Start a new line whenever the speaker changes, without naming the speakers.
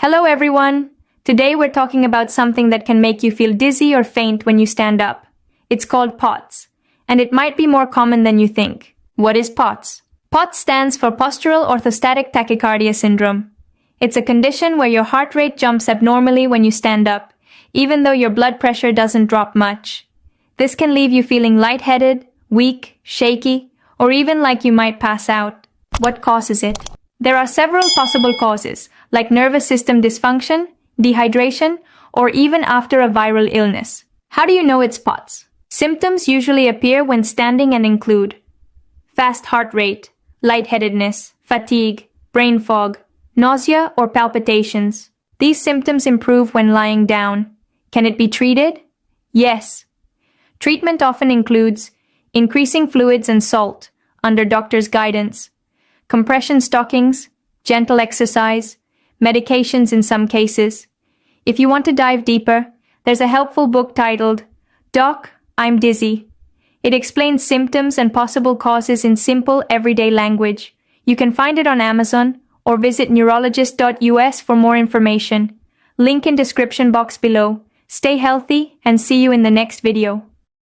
Hello everyone! Today we're talking about something that can make you feel dizzy or faint when you stand up. It's called POTS, and it might be more common than you think. What is POTS? POTS stands for Postural Orthostatic Tachycardia Syndrome. It's a condition where your heart rate jumps abnormally when you stand up, even though your blood pressure doesn't drop much. This can leave you feeling lightheaded, weak, shaky, or even like you might pass out. What causes it? There are several possible causes, like nervous system dysfunction, dehydration, or even after a viral illness. How do you know it's POTS? Symptoms usually appear when standing and include fast heart rate, lightheadedness, fatigue, brain fog, nausea or palpitations. These symptoms improve when lying down. Can it be treated? Yes. Treatment often includes increasing fluids and salt under doctor's guidance, compression stockings, gentle exercise, medications in some cases. If you want to dive deeper, there's a helpful book titled, Doc, I'm Dizzy. It explains symptoms and possible causes in simple, everyday language. You can find it on Amazon or visit neurologist.us for more information. Link in description box below. Stay healthy and see you in the next video.